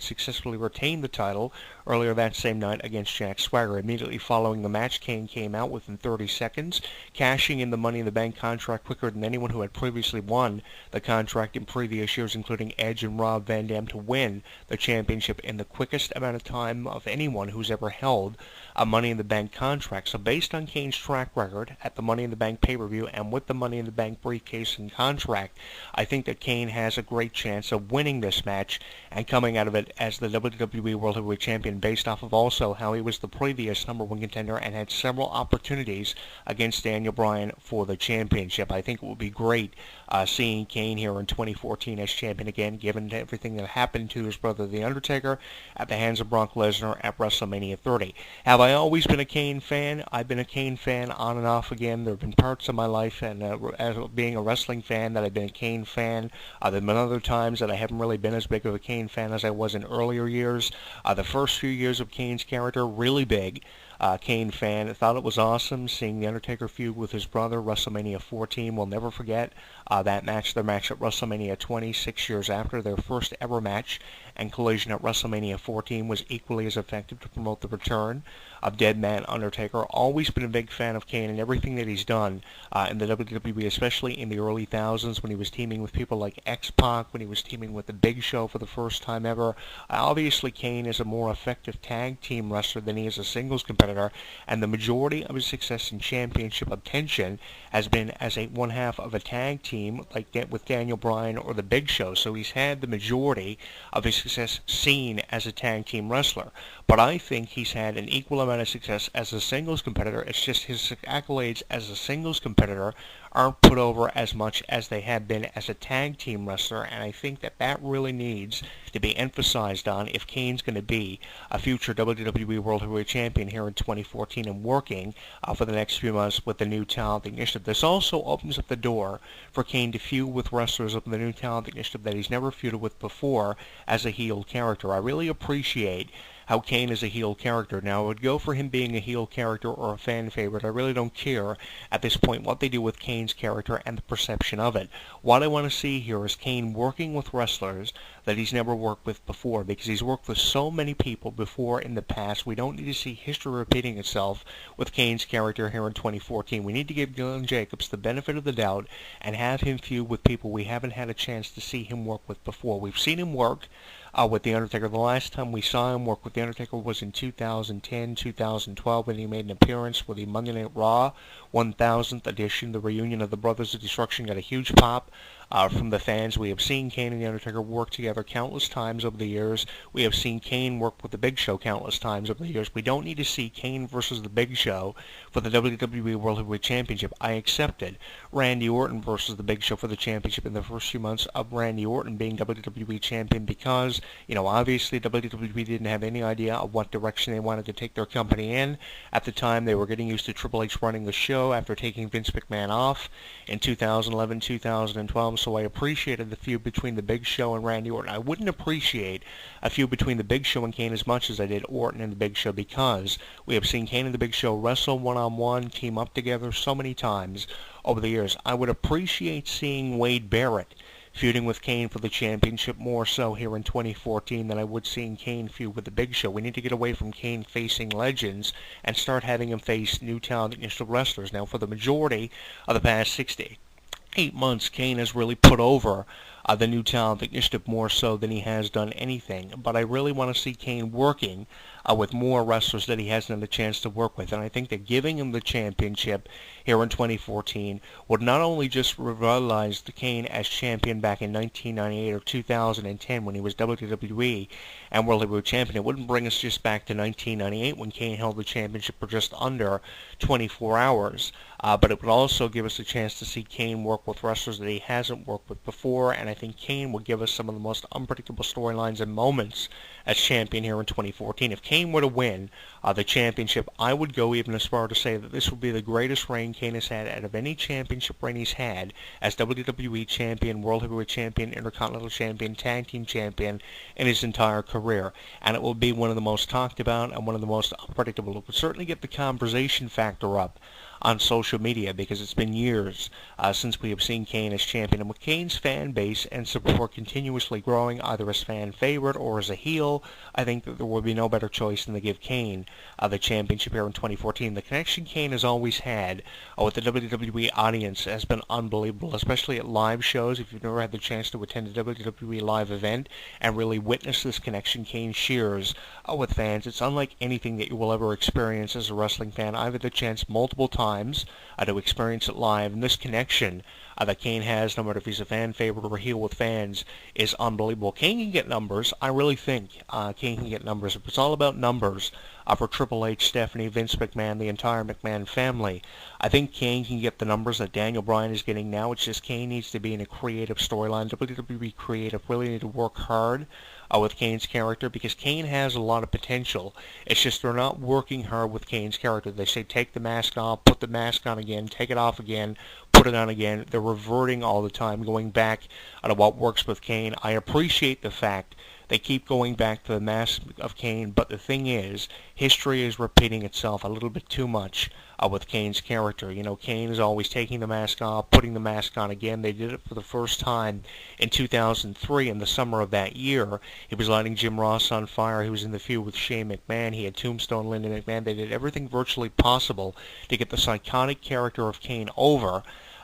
successfully retained the title earlier that same night against Jack Swagger. Immediately following the match, Kane came out within 30 seconds, cashing in the Money in the Bank contract quicker than anyone who had previously won the contract in previous years, including Edge and Rob Van Dam, to win the championship in the quickest amount of time of anyone who's ever held a Money in the Bank contract. So based on Kane's track record at the Money in the Bank pay-per-view and with the Money in the Bank briefcase and contract, I think that Kane has a great chance of winning this match and coming out of it as the WWE World Heavyweight Champion, based off of also how he was the previous #1 contender and had several opportunities against Daniel Bryan for the championship. I think it would be great seeing Kane here in 2014 as champion again, given everything that happened to his brother The Undertaker at the hands of Brock Lesnar at WrestleMania 30. Have I always been a Kane fan? I've been a Kane fan on and off again. There have been parts of my life, and as being a wrestling fan, that I've been a Kane fan. There have been other times that I haven't really been as big of a Kane fan as I was in earlier years. The first few years of Kane's character, really big. Kane fan. I thought it was awesome seeing The Undertaker feud with his brother, WrestleMania 14. We'll never forget that match, their match at WrestleMania 20, 6 years after their first ever match, and Collision at WrestleMania 14 was equally as effective to promote the return of Dead Man Undertaker. Always been a big fan of Kane and everything that he's done in the WWE, especially in the early thousands when he was teaming with people like X-Pac, when he was teaming with The Big Show for the first time ever. Obviously, Kane is a more effective tag team wrestler than he is a singles competitor, and the majority of his success in championship obtention has been as one half of a tag team like with Daniel Bryan or The Big Show. So he's had the majority of his success seen as a tag team wrestler. But I think he's had an equal amount of success as a singles competitor. It's just his accolades as a singles competitor aren't put over as much as they have been as a tag team wrestler, and I think that that really needs to be emphasized on if Kane's going to be a future WWE World Heavyweight Champion here in 2014 and working for the next few months with the New Talent Initiative. This also opens up the door for Kane to feud with wrestlers of the New Talent Initiative that he's never feuded with before as a heel character. I really appreciate how Kane is a heel character. Now, I would go for him being a heel character or a fan favorite. I really don't care at this point what they do with Kane's character and the perception of it. What I want to see here is Kane working with wrestlers that he's never worked with before, because he's worked with so many people before in the past. We don't need to see history repeating itself with Kane's character here in 2014. We need to give Glenn Jacobs the benefit of the doubt and have him feud with people we haven't had a chance to see him work with before. We've seen him work with The Undertaker. The last time we saw him work with The Undertaker was in 2010, 2012, when he made an appearance with the Monday Night Raw 1000th edition. The reunion of the Brothers of Destruction got a huge pop from the fans. We have seen Kane and The Undertaker work together countless times over the years. We have seen Kane work with The Big Show countless times over the years. We don't need to see Kane versus The Big Show for the WWE World Heavyweight Championship. I accepted Randy Orton versus The Big Show for the championship in the first few months of Randy Orton being WWE Champion because, obviously WWE didn't have any idea of what direction they wanted to take their company in. At the time, they were getting used to Triple H running the show after taking Vince McMahon off in 2011, 2012. So I appreciated the feud between The Big Show and Randy Orton. I wouldn't appreciate a feud between The Big Show and Kane as much as I did Orton and The Big Show, because we have seen Kane and The Big Show wrestle one-on-one, team up together so many times over the years. I would appreciate seeing Wade Barrett feuding with Kane for the championship more so here in 2014 than I would seeing Kane feud with The Big Show. We need to get away from Kane facing legends and start having him face New Talent Initiative wrestlers. Now, for the majority of the past 6 to 8 months, Kane has really put over the New Talent Initiative more so than he has done anything. But I really want to see Kane working with more wrestlers that he hasn't had a chance to work with. And I think that giving him the championship here in 2014 would not only just revitalize the Kane as champion back in 1998 or 2010 when he was WWE and World Heavyweight Champion. It wouldn't bring us just back to 1998 when Kane held the championship for just under 24 hours. But it would also give us a chance to see Kane work with wrestlers that he hasn't worked with before, and I think Kane would give us some of the most unpredictable storylines and moments as champion here in 2014. If Kane were to win the championship, I would go even as far to say that this would be the greatest reign Kane has had out of any championship reign he's had as WWE Champion, World Heavyweight Champion, Intercontinental Champion, Tag Team Champion in his entire career. And it will be one of the most talked about and one of the most unpredictable. It would certainly get the conversation factor up on social media, because it's been years since we have seen Kane as champion. And with Kane's fan base and support continuously growing, either as fan favorite or as a heel, I think that there will be no better choice than to give Kane the championship here in 2014. The connection Kane has always had with the WWE audience has been unbelievable, especially at live shows. If you've never had the chance to attend a WWE live event and really witness this connection Kane shares with fans, it's unlike anything that you will ever experience as a wrestling fan. I've had the chance multiple times to experience it live, and this connection that Kane has, no matter if he's a fan favorite or a heel with fans, is unbelievable. Kane can get numbers. I really think Kane can get numbers. If it's all about numbers for Triple H, Stephanie, Vince McMahon, the entire McMahon family, I think Kane can get the numbers that Daniel Bryan is getting now. It's just Kane needs to be in a creative storyline. WWE creative really need to work hard with Kane's character, because Kane has a lot of potential. It's just they're not working hard with Kane's character. They say take the mask off, put the mask on again, take it off again, put it on again. They're reverting all the time, going back to what works with Kane. I appreciate the fact they keep going back to the mask of Kane, but the thing is, history is repeating itself a little bit too much with Kane's character. You know, Kane is always taking the mask off, putting the mask on again. They did it for the first time in 2003 in the summer of that year. He was lighting Jim Ross on fire. He was in the feud with Shane McMahon. He had Tombstone Linda McMahon. They did everything virtually possible to get the psychotic character of Kane over.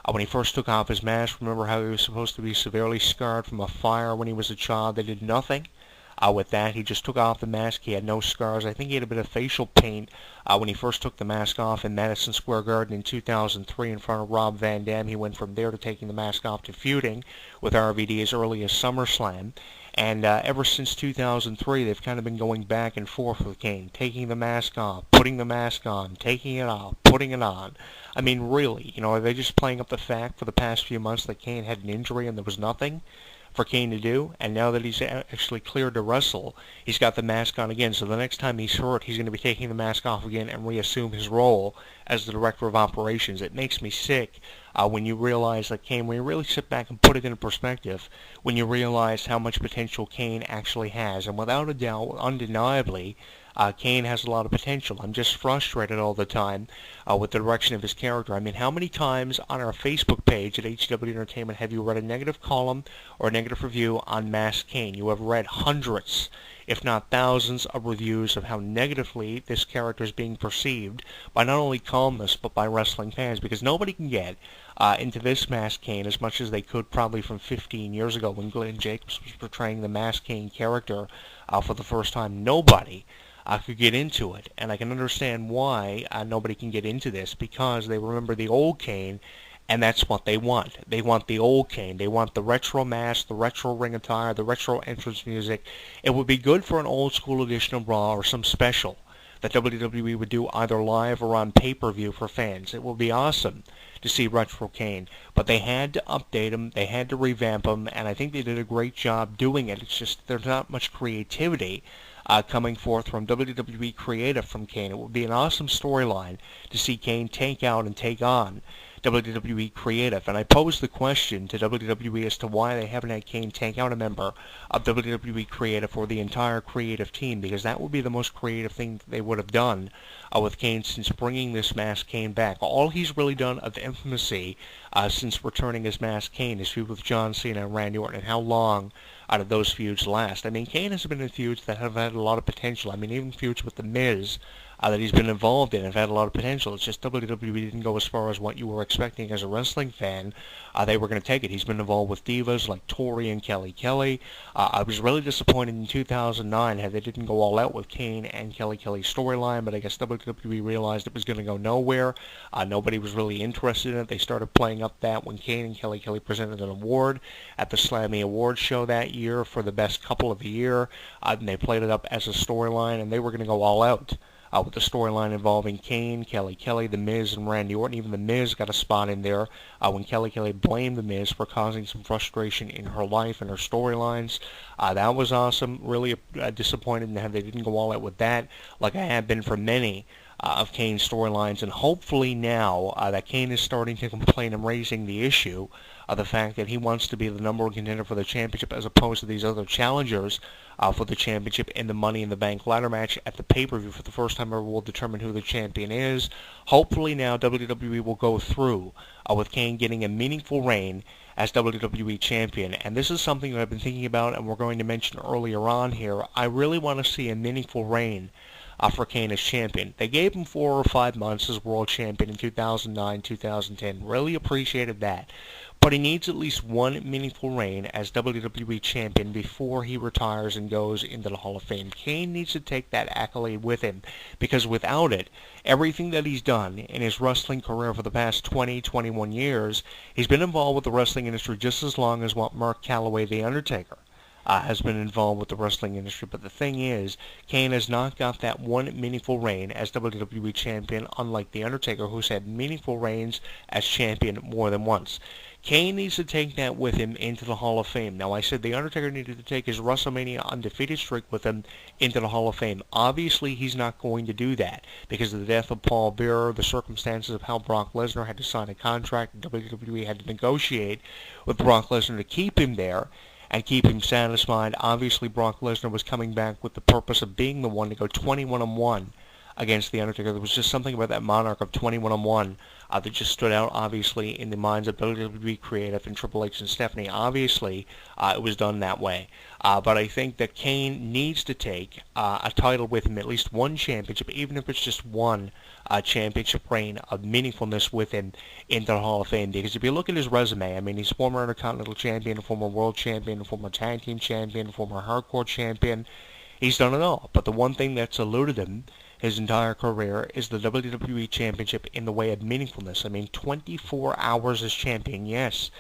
When he first took off his mask, remember how he was supposed to be severely scarred from a fire when he was a child? They did nothing with that. He just took off the mask. He had no scars. I think he had a bit of facial paint when he first took the mask off in Madison Square Garden in 2003 in front of Rob Van Dam. He went from there to taking the mask off to feuding with RVD as early as SummerSlam. And ever since 2003, they've kind of been going back and forth with Kane, taking the mask off, putting the mask on, taking it off, putting it on. I mean, really, you know, are they just playing up the fact for the past few months that Kane had an injury and there was nothing for Kane to do? And now that he's actually cleared to wrestle, he's got the mask on again. So the next time he's hurt, he's going to be taking the mask off again and reassume his role as the director of operations. It makes me sick when you realize that Kane, when you really sit back and put it into perspective, when you realize how much potential Kane actually has. And without a doubt, undeniably, Kane has a lot of potential. I'm just frustrated all the time with the direction of his character. I mean, how many times on our Facebook page at HW Entertainment have you read a negative column or a negative review on Masked Kane? You have read hundreds, if not thousands, of reviews of how negatively this character is being perceived by not only columnists but by wrestling fans, because nobody can get into this Masked Kane as much as they could probably from 15 years ago when Glenn Jacobs was portraying the Masked Kane character for the first time. Nobody could get into it, and I can understand why nobody can get into this, because they remember the old Kane, and that's what they want. They want the old Kane. They want the retro mask, the retro ring attire, the retro entrance music. It would be good for an old school edition of Raw or some special that WWE would do either live or on pay-per-view for fans. It would be awesome to see Retro Kane, but they had to update him, they had to revamp him, and I think they did a great job doing it. It's just there's not much creativity coming forth from WWE creative from Kane. It would be an awesome storyline to see Kane take out and take on WWE creative. And I posed the question to WWE as to why they haven't had Kane take out a member of WWE creative or the entire creative team, because that would be the most creative thing they would have done with Kane since bringing this Masked Kane back. All he's really done of infamousy since returning as Masked Kane is feud with John Cena and Randy Orton, and how long out of those feuds last. I mean, Kane has been in feuds that have had a lot of potential. I mean, even feuds with The Miz that he's been involved in have had a lot of potential. It's just WWE didn't go as far as what you were expecting as a wrestling fan. They were going to take it. He's been involved with divas like Tori and Kelly Kelly. I was really disappointed in 2009 how they didn't go all out with Kane and Kelly Kelly's storyline, but I guess WWE realized it was going to go nowhere. Nobody was really interested in it. They started playing up that when Kane and Kelly Kelly presented an award at the Slammy Awards show that year for the best couple of the year, and they played it up as a storyline, and they were going to go all out with the storyline involving Kane, Kelly Kelly, The Miz, and Randy Orton. Even The Miz got a spot in there when Kelly Kelly blamed The Miz for causing some frustration in her life and her storylines. That was awesome. Really disappointed in how they didn't go all out with that, like I have been for many of Kane's storylines, and hopefully now that Kane is starting to complain and raising the issue of the fact that he wants to be the number one contender for the championship as opposed to these other challengers for the championship in the Money in the Bank ladder match at the pay-per-view. For the first time ever, we'll determine who the champion is. Hopefully now WWE will go through with Kane getting a meaningful reign as WWE champion. And this is something that I've been thinking about and we're going to mention earlier on here. I really want to see a meaningful reign for Kane as champion. They gave him 4 or 5 months as world champion in 2009, 2010. Really appreciated that. But he needs at least one meaningful reign as WWE champion before he retires and goes into the Hall of Fame. Kane needs to take that accolade with him, because without it, everything that he's done in his wrestling career for the past 20, 21 years, he's been involved with the wrestling industry just as long as what Mark Calloway, The Undertaker, has been involved with the wrestling industry. But the thing is, Kane has not got that one meaningful reign as WWE champion, unlike The Undertaker, who's had meaningful reigns as champion more than once. Kane needs to take that with him into the Hall of Fame. Now, I said The Undertaker needed to take his WrestleMania undefeated streak with him into the Hall of Fame. Obviously, he's not going to do that because of the death of Paul Bearer, the circumstances of how Brock Lesnar had to sign a contract, and WWE had to negotiate with Brock Lesnar to keep him there and keep him satisfied. Obviously, Brock Lesnar was coming back with the purpose of being the one to go 21-1 against The Undertaker. There was just something about that monarch of 21-1 that just stood out, obviously, in the minds of WWE Creative and Triple H and Stephanie. Obviously, it was done that way. But I think that Kane needs to take a title with him, at least one championship, even if it's just one championship reign of meaningfulness with him into the Hall of Fame. Because if you look at his resume, I mean, he's former Intercontinental Champion, former World Champion, former Tag Team Champion, former Hardcore Champion. He's done it all. But the one thing that's eluded him his entire career is the WWE Championship in the way of meaningfulness. I mean, 24 hours as champion, yes.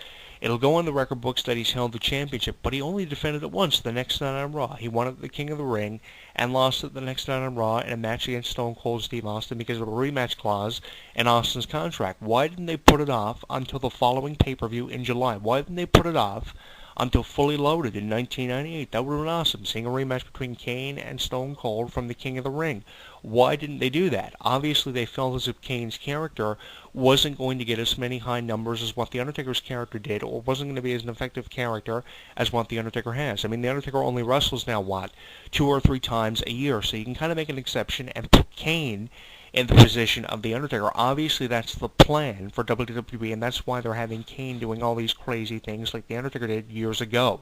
It'll go on the record books that he's held the championship, but he only defended it once, the next night on Raw. He won it at the King of the Ring and lost it the next night on Raw in a match against Stone Cold Steve Austin because of a rematch clause in Austin's contract. Why didn't they put it off until the following pay-per-view in July? Why didn't they put it off until Fully Loaded in 1998? That would have been awesome, seeing a rematch between Kane and Stone Cold from the King of the Ring. Why didn't they do that? Obviously, they felt as if Kane's character wasn't going to get as many high numbers as what The Undertaker's character did, or wasn't going to be as an effective character as what The Undertaker has. I mean, The Undertaker only wrestles now, what, 2 or 3 times a year, so you can kind of make an exception and put Kane in the position of The Undertaker. Obviously, that's the plan for WWE, and that's why they're having Kane doing all these crazy things like The Undertaker did years ago.